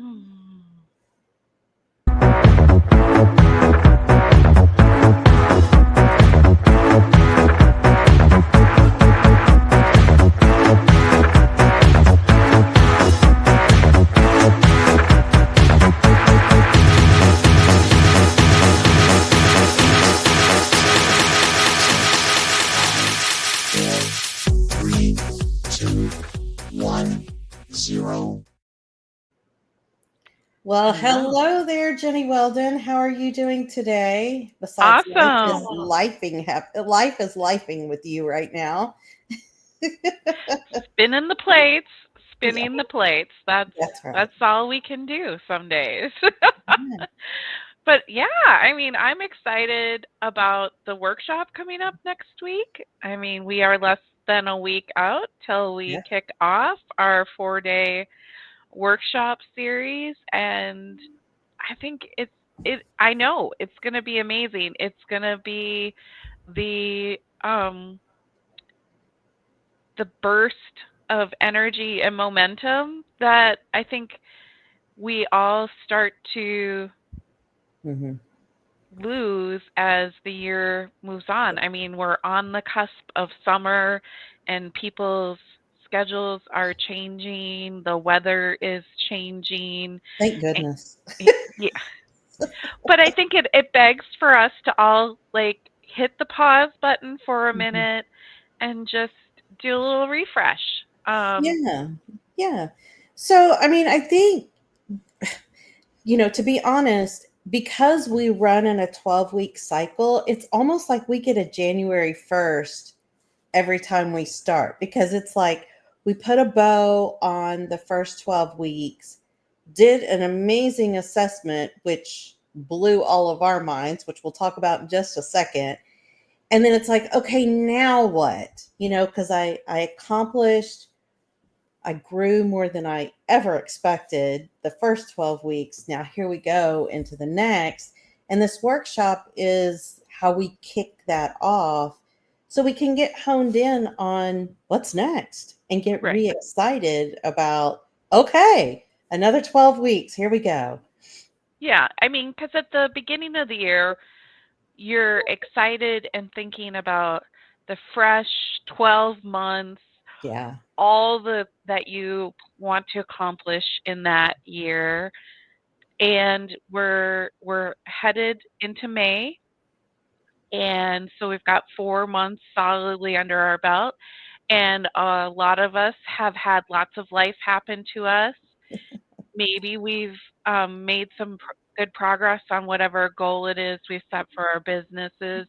Mm. Three, two, one, zero. Well, Hello. hello there, Jenny Weldon. How are you doing today? Besides, Awesome. life is lifing with you right now. Spinning the plates, Yeah, spinning the plates. That's that's right. that's all we can do some days. Yeah. But yeah, I mean, I'm excited about the workshop coming up next week. I mean, we are less than a week out till we Yeah. kick off our 4-day workshop series, and I think I know it's going to be amazing. It's going to be the um the burst of energy and momentum that I think we all start to Hmm. lose as the year moves on. I mean, we're on the cusp of summer and people's schedules are changing, the weather is changing. Thank and- goodness. Yeah, but I think it begs for us to all like hit the pause button for a Mhm. minute and just do a little refresh. Yeah. Yeah. So, I mean, I think, to be honest, because we run in a 12-week cycle, it's almost like we get a January 1st every time we start because it's like we put a bow on the first 12 weeks, did an amazing assessment, which blew all of our minds, which we'll talk about in just a second. And then it's like, okay, now what? Because I accomplished, I grew more than I ever expected the first 12 weeks. Now, here we go into the next. And this workshop is how we kick that off so we can get honed in on what's next and get Right. re excited about, okay, another 12 weeks. Here we go. Yeah, I mean, because at the beginning of the year, you're excited and thinking about the fresh 12 months, Yeah. all the that you want to accomplish in that year. And we're headed into May, and so we've got 4 months solidly under our belt, and a lot of us have had lots of life happen to us. Maybe we've made some good progress on whatever goal it is we've set for our businesses.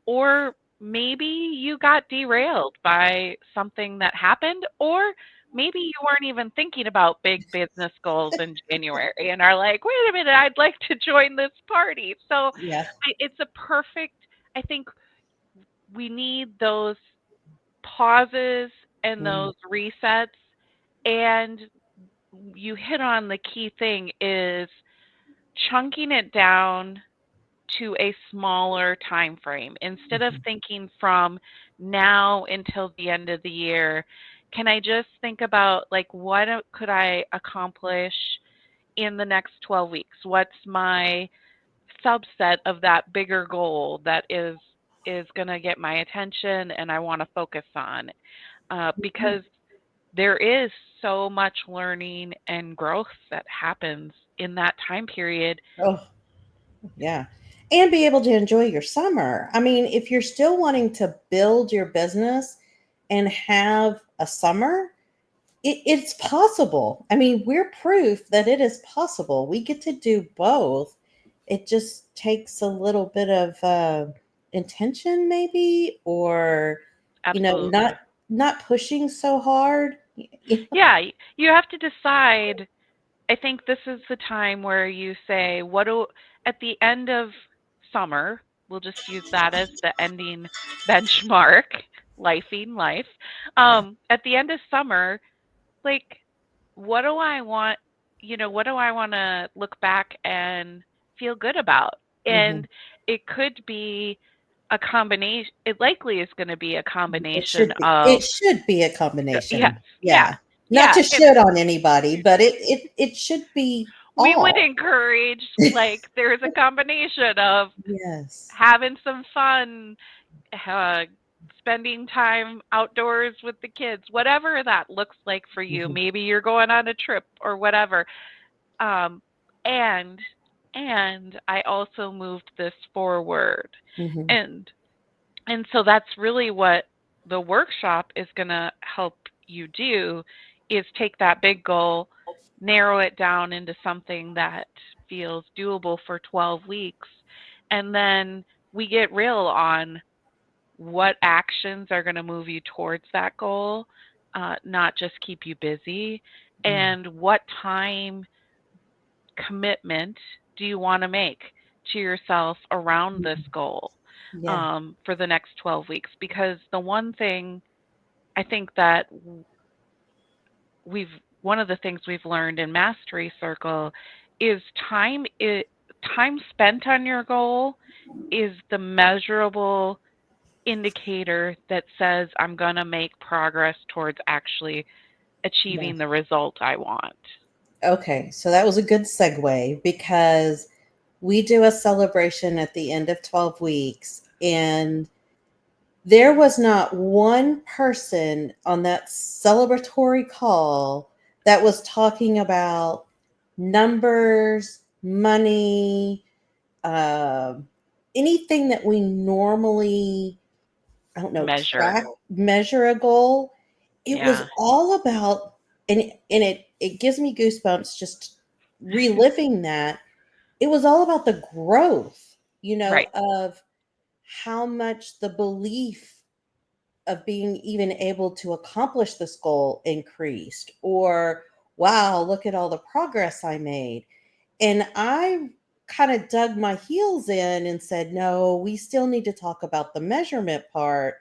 Or maybe you got derailed by something that happened, or maybe you weren't even thinking about big business goals in January and are like, wait a minute, I'd like to join this party. So Yeah. it's a perfect, I think we need those pauses and Mm-hmm. those resets. And you hit on the key thing is chunking it down to a smaller time frame instead of thinking from now until the end of the year. Can I just think about like could I accomplish in the next 12 weeks? What's my subset of that bigger goal that is going to get my attention and I want to focus on? Because there is so much learning and growth that happens in that time period. Oh, yeah. And be able to enjoy your summer. I mean, if you're still wanting to build your business and have a summer, it's possible. I mean, we're proof that it is possible. We get to do both. It just takes a little bit of intention, maybe, or Absolutely. not pushing so hard. Yeah, you have to decide. I think this is the time where you say, at the end of summer, we'll just use that as the ending benchmark, lifing life. Yeah. At the end of summer, like, what do I want, what do I want to look back and feel good about? Hmm. And it could be a combination, it likely is going to be a It combination should be. of, It should be a yes, combination. yeah, Yeah. Not Yeah, to shit on anybody, but it should be we would all. encourage, like, there's a combination of Yes. having some fun, uh, spending time outdoors with the kids, whatever that looks like for you. Mhm. Maybe you're going on a trip or whatever. Um, and I also moved this forward, Mhm. and so that's really what the workshop is going to help you do, is take that big goal, narrow it down into something that feels doable for 12 weeks, and then we get real on what actions are going to move you towards that goal, not just keep you busy, Mm. and what time commitment do you want to make to yourself around this Mhm. goal, Yeah. for the next 12 weeks? Because the one thing I think that we've one of the things we've learned in Mastery Circle is time spent on your goal is the measurable indicator that says I'm going to make progress towards actually achieving Yes. the result I want. Okay, so that was a good segue because we do a celebration at the end of 12 weeks, and there was not one person on that celebratory call that was talking about numbers, money, um anything that we normally, I don't know, Measure. track, measure a goal. It was Yeah. all about, and it gives me goosebumps just reliving that. It was all about the growth, Right. of how much the belief of being even able to accomplish this goal increased, or wow, look at all the progress I made. And I kind of dug my heels in and said, no, we still need to talk about the measurement part.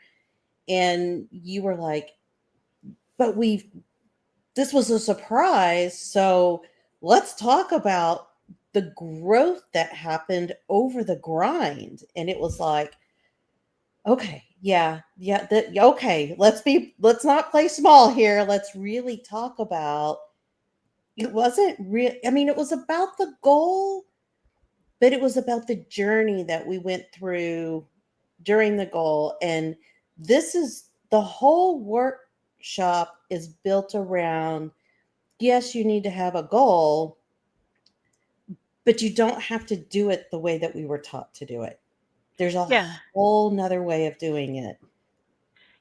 And you were like, but this was a surprise. So let's talk about the growth that happened over the grind. And it was like, okay, yeah, yeah, okay, let's not play small here. Let's really talk about, it wasn't real. I mean, it was about the goal, but it was about the journey that we went through during the goal. And this is the whole workshop is built around, yes, you need to have a goal, but you don't have to do it the way that we were taught to do it. There's a Yeah. whole nother way of doing it.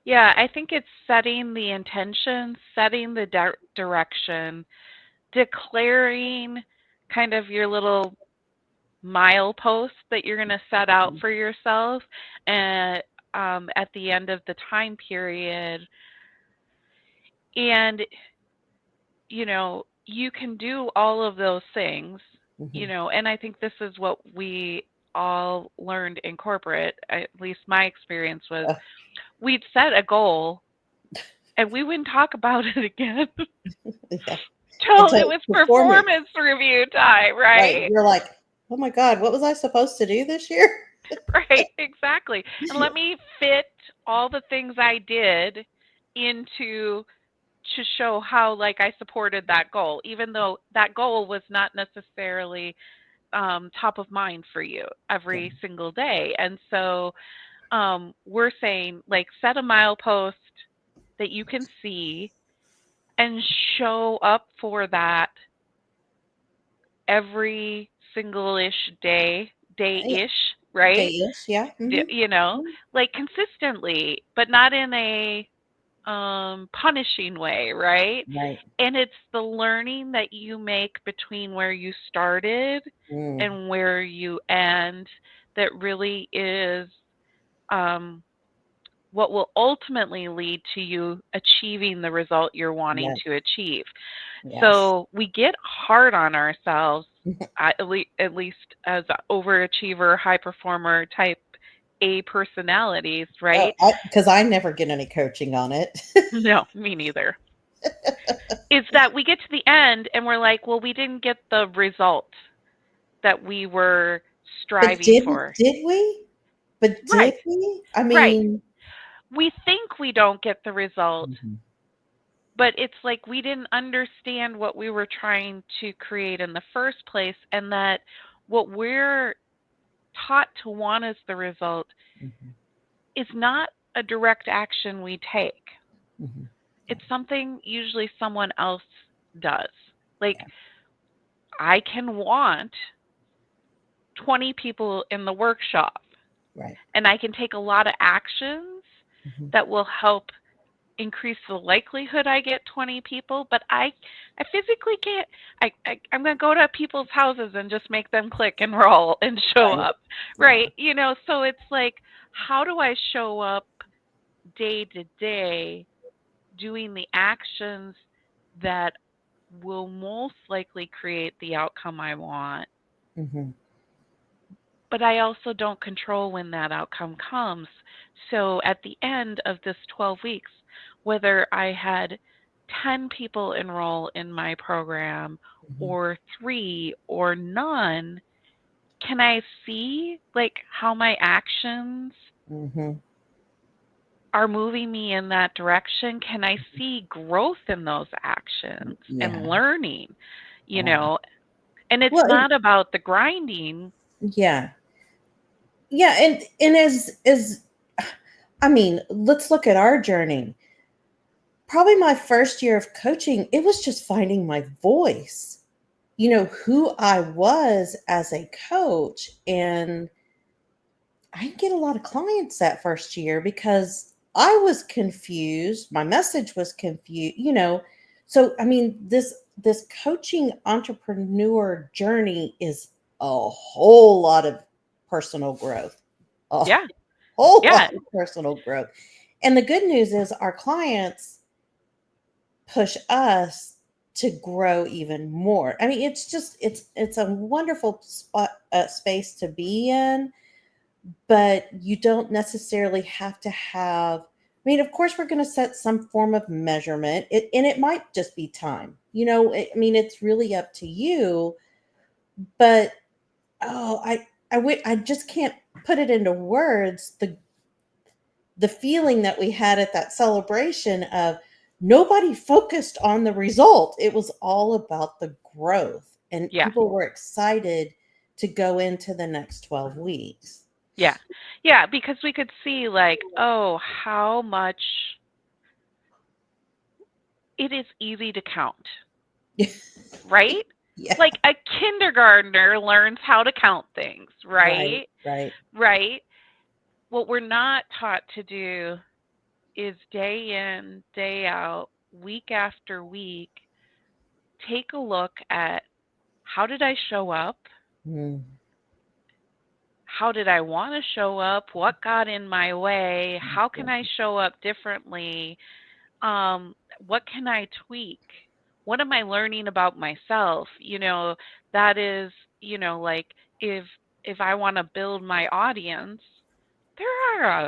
Yeah, I think it's setting the intention, setting the direction, declaring kind of your little milepost that you're going to set out for yourself, and at the end of the time period. And you can do all of those things, Hmm. and I think this is what we all learned in corporate. At least my experience was, Uh, we'd set a goal and we wouldn't talk about it again yeah. till it Until was performance, performance review time, right? right? You're like, oh my God, what was I supposed to do this year? Right, exactly. And let me fit all the things I did into, to show how, like, I supported that goal, even though that goal was not necessarily top of mind for you Yeah. every single day. And so we're saying, like, set a milepost that you can see and show up for that every single ish Yeah. day-ish, right? Day-ish, yeah. Hmm. You know, like, consistently, but not in a punishing way, right? Right. And it's the learning that you make between where you started Mm. and where you end that really is, um, what will ultimately lead to you achieving the result you're wanting Yes. to achieve. Yes. So we get hard on ourselves, at least as overachiever, high performer type A personalities, Oh, right? because I never get any coaching on it. No, me neither. Is that we get to the end and we're like, well, we didn't get the result that we were But striving for. did we? But did Right, we? I right. mean, We think we don't get the result, mhm. but it's like we didn't understand what we were trying to create in the first place, and that what we're taught to want as the result Mhm. is not a direct action we take. Mhm. Yeah. It's something usually someone else does. Like, Yeah. I can want 20 people in the workshop, Right. and I can take a lot of actions Mhm. that will help increase the likelihood I get 20 people, but I physically can't. I'm going to go to people's houses and just make them click and roll and show Right. up. Yeah. Right? So it's like, how do I show up day to day doing the actions that will most likely create the outcome I want? Mhm. But I also don't control when that outcome comes. So at the end of this 12 weeks, whether I had 10 people enroll in my program Mhm. or 3 or none, can I see like how my actions Mhm. are moving me in that direction? Can I see growth in those actions and Yeah. learning, you Yeah. know? And it's Well, not about the grinding. yeah. Yeah, and as I mean, let's look at our journey. Probably my first year of coaching, it was just finding my voice. Who I was as a coach, and I didn't get a lot of clients that first year because I was confused. My message was confused. So I mean, this coaching entrepreneur journey is a whole lot of personal growth. A Yeah. whole Yeah. lot of personal growth. And the good news is our clients push us to grow even more. I mean, it's a wonderful space to be in, but you don't necessarily have to have. I mean, of course, we're going to set some form of measurement, and it might just be time. I mean, it's really up to you. But oh, I just can't put it into words. The feeling that we had at that celebration of nobody focused on the result. It was all about the growth, and Yeah. people were excited to go into the next 12 weeks. Yeah. Yeah, because we could see like, oh, how much it is easy to count, right? Yeah. Like a kindergartner learns how to count things, Right, right? right. Right? What we're not taught to do is day in, day out, week after week, take a look at how did I show up? Mm, How did I want to show up? What got in my way? How yeah. can I show up differently? um what can I tweak? What am I learning about myself? That is, like, if I want to build my audience, there are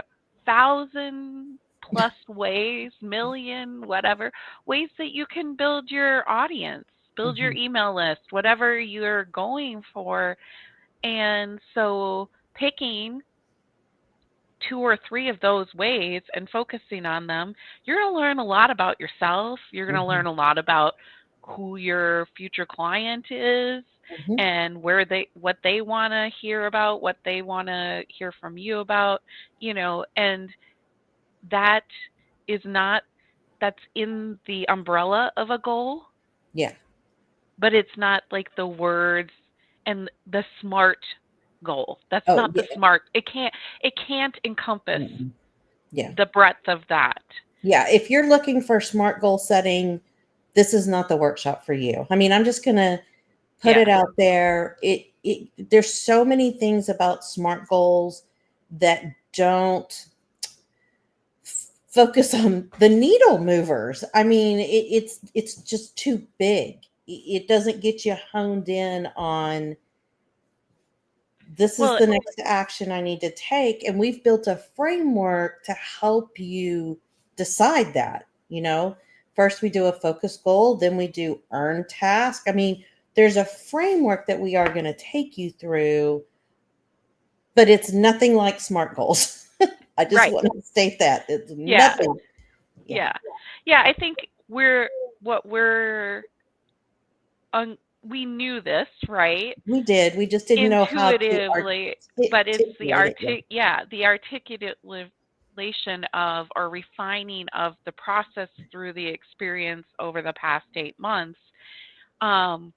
1,000 plus ways, million, whatever, ways that you can build your audience, build your Mhm, email list, whatever you're going for. And so picking 2 or 3 of those ways and focusing on them, you're going to learn a lot about yourself. You're going to mhm, learn a lot about who your future client is mhm. and what they want to hear about, what they want to hear from you about, and that is not that's in the umbrella of a goal, Yeah. but it's not like the words and the SMART goal. That's Oh, not the yeah. SMART. It can't encompass Mm-mm. Yeah. the breadth of that. Yeah. If you're looking for smart goal setting, this is not the workshop for you. I mean, I'm just gonna put Yeah. it out there. There's so many things about smart goals that don't focus on the needle movers. I mean, it's just too big. It doesn't get you honed in on this is Well, the next action I need to take. And we've built a framework to help you decide that. First we do a focus goal, then we do earn task. I mean, there's a framework that we are going to take you through, but it's nothing like SMART goals. I just right. want to state that it's Yeah. nothing. Yeah. Yeah. Yeah, I think we're what we're we knew this, right? We did. We just didn't know how to Intuitively, but it's the articulate it. Yeah. the articulation of or refining of the process through the experience over the past 8 months. Um,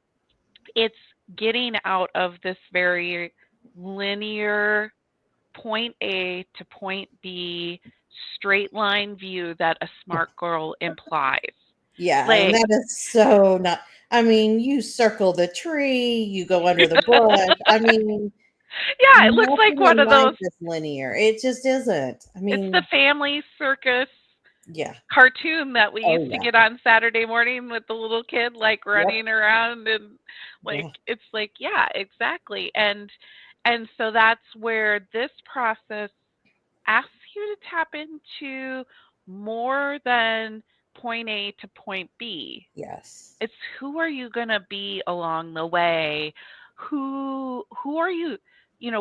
it's getting out of this very linear point A to point B straight line view that a Yeah. smart girl implies. Yeah, and Like, that is so not. I mean, you circle the tree, you go under the bush. I mean, yeah, it looks like nothing one in of life those. is linear. It just isn't. I It's the mean, family circus yeah. cartoon that we Oh, used to yeah. get on Saturday morning with the little kid like Yep. running around and like Yeah. it's like yeah, exactly. And so that's where this process asks you to tap into more than point A to point B. Yes. It's who are you going to be along the way? Who are you,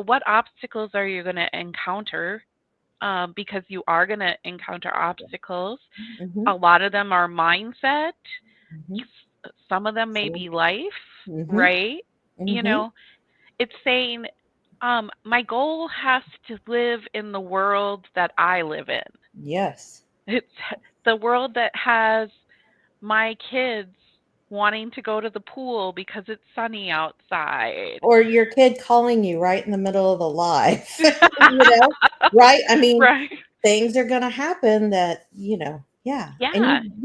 what obstacles are you going to encounter? Because you are going to encounter obstacles. Mhm. A lot of them are mindset. Mhm. Some of them may So, be life, mhm. right? You Mhm. know, it's saying, my goal has to live in the world that I live in. Yes. It's the world that has my kids wanting to go to the pool because it's sunny outside. Or your kid calling you right in the middle of the live, right? I mean, Right. things are gonna happen that, yeah, and Yeah. you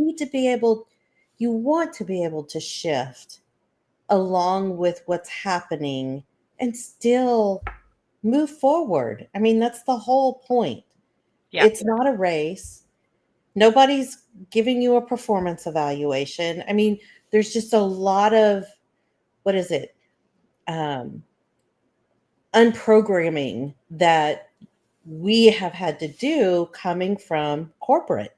want to be able to shift along with what's happening and still move forward. I mean, that's the whole point. Yeah. It's not a race. Nobody's giving you a performance evaluation. I mean, there's just a lot of, what is it? Um, unprogramming that we have had to do coming from corporate,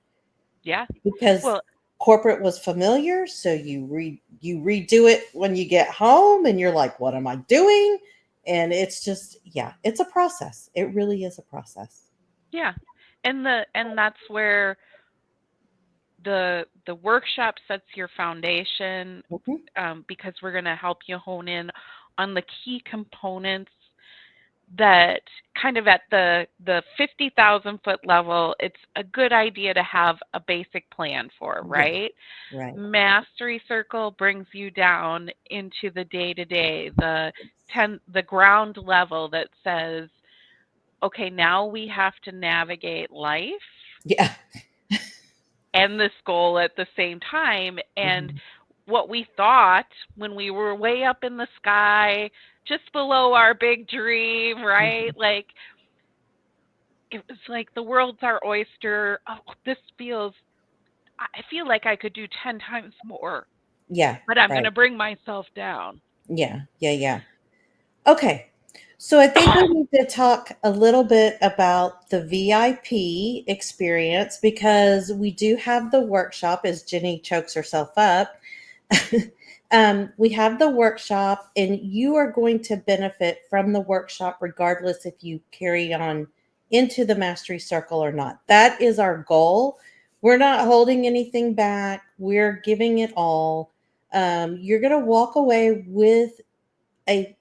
Yeah. because Well, corporate was familiar, so you redo it when you get home and you're like, what am I doing? And it's just, yeah, it's a process. It really is a process. yeah. And that's where the workshop sets your foundation, Mhm. because we're going to help you hone in on the key components that kind of at the 50,000 foot level, it's a good idea to have a basic plan for, Yeah, right? right. Mastery circle brings you down into the day to day, the ground level that says, okay, now we have to navigate life Yeah. and this goal at the same time. And Mhm. what we thought when we were way up in the sky, just below our big dream, right? Mhm. Like it was like the world's our oyster. Oh, this feels, I feel like I could do 10 times more, Yeah, but I'm going right. to bring myself down. Yeah, yeah, yeah. Okay. So I think we need to talk a little bit about the VIP experience, because we do have the workshop, as Jenny chokes herself up. We have the workshop, and you are going to benefit from the workshop regardless if you carry on into the mastery circle or not. That is our goal. We're not holding anything back, we're giving it all. You're going to walk away with a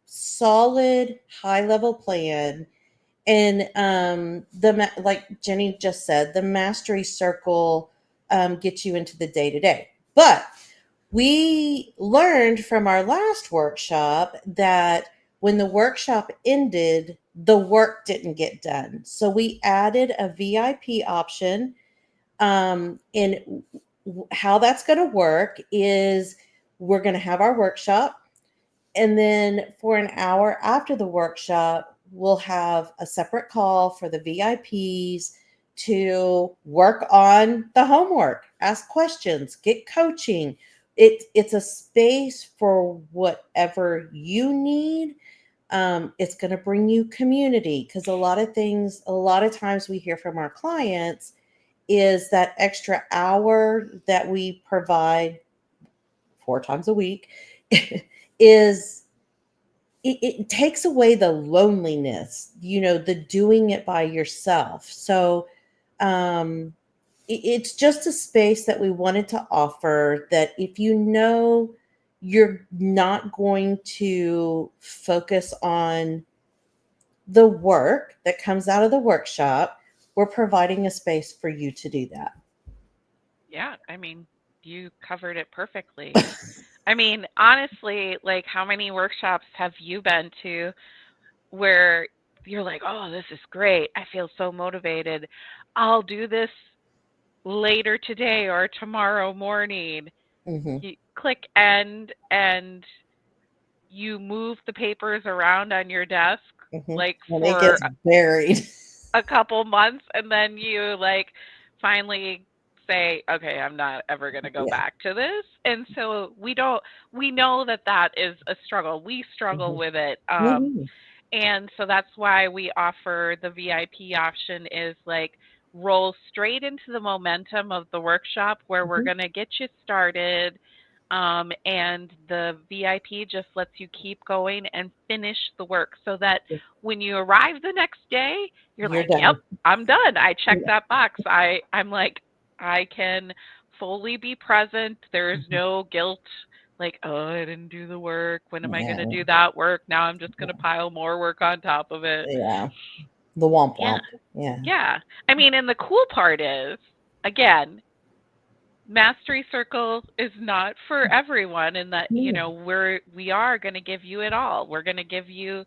solid high level plan, and like Jenny just said, the mastery circle gets you into the day to day. But we learned from our last workshop that when the workshop ended, the work didn't get done. So we added a VIP option. And how that's going to work is we're going to have our workshop, and then for an hour after the workshop, we'll have a separate call for the VIPs to work on the homework, ask questions, get coaching. It's a space for whatever you need. It's going to bring you community, because a lot of times we hear from our clients is that extra hour that we provide 4 times a week is it takes away the loneliness, the doing it by yourself. So, um, it's just a space that we wanted to offer that if you know you're not going to focus on the work that comes out of the workshop, we're providing a space for you to do that. Yeah, I mean, you covered it perfectly. I mean, honestly, like how many workshops have you been to where you're like, "Oh, this is great. I feel so motivated. I'll do this later today or tomorrow morning." Hmm. You click end and you move the papers around on your desk Hmm. like And it for gets buried. a couple months and then you like finally say, okay, I'm not ever going to go Yeah. back to this. And so we know that that is a struggle. We struggle Hmm. with it. Hmm. And so that's why we offer the VIP option is like roll straight into the momentum of the workshop where we're Hmm. going to get you started. And the VIP just lets you keep going and finish the work so that when you arrive the next day, you're You're like, yep, done. I'm done. I checked Yeah. that box. I'm like, I can fully be present. There's Mhm. no guilt like, oh, I didn't do the work. When am I going to Yeah. do that work? Now I'm just going to pile more work on top of it. Yeah. The womp Yeah. womp. Yeah. Yeah. I mean, and the cool part is, again, Mastery Circle is not for everyone, and that, you Mm-hmm. know, we are going to give you it all. We're going to give you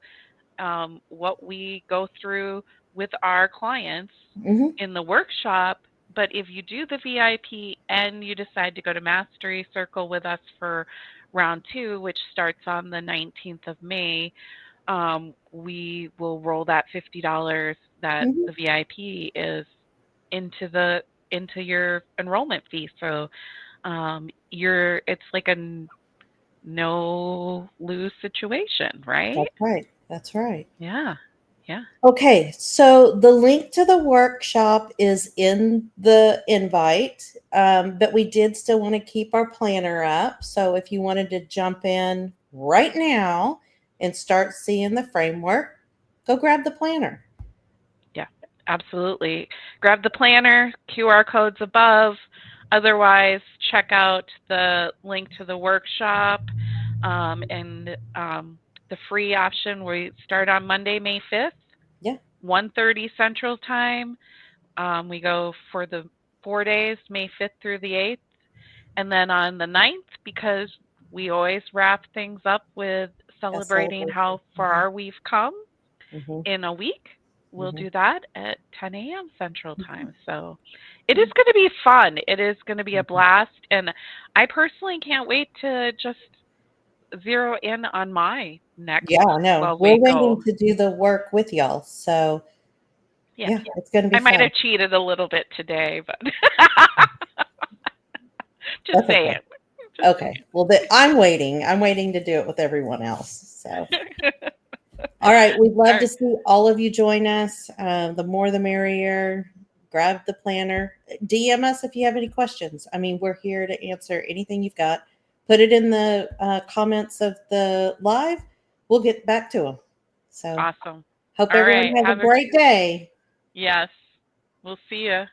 what we go through with our clients Hmm. in the workshop. But if you do the VIP and you decide to go to Mastery Circle with us for round two, which starts on the 19th of May, we will roll that $50 that Hmm. the VIP is into the into your enrollment fee. So you're it's like a no lose situation, right? That's right. That's right. Yeah. Yeah. Okay, so the link to the workshop is in the invite, but we did still want to keep our planner up. So if you wanted to jump in right now and start seeing the framework, go grab the planner. Yeah, absolutely. Grab the planner, QR codes above. Otherwise, check out the link to the workshop and the free option. We start on Monday, May 5th, Yeah. 1:30 Central Time. We go for the 4 days, May 5th through the 8th. And then on the 9th, because we always wrap things up with A celebrating celebration. how far we've come Hmm. in a week. We'll Hmm. do that at 10 a.m. Central Hmm. Time. So it is going to be fun. It is going to be a Hmm. blast. And I personally can't wait to just zero in on my next Yeah, I know. 12-week We're goal. waiting to do the work with y'all. So, Yeah. yeah, it's going to be I might fun. have cheated a little bit today, but just That's saying. okay. Just Okay. Well, I'm waiting. I'm waiting to do it with everyone else. So, saying. all right. We'd All love to right. see all of you join us. The more the merrier. Grab the planner. DM us if you have any questions. I mean, we're here to answer anything you've got. Put it in the comments of the live. We'll get back to them. So, Awesome. hope All everyone right. has a great day. Yes. We'll see you.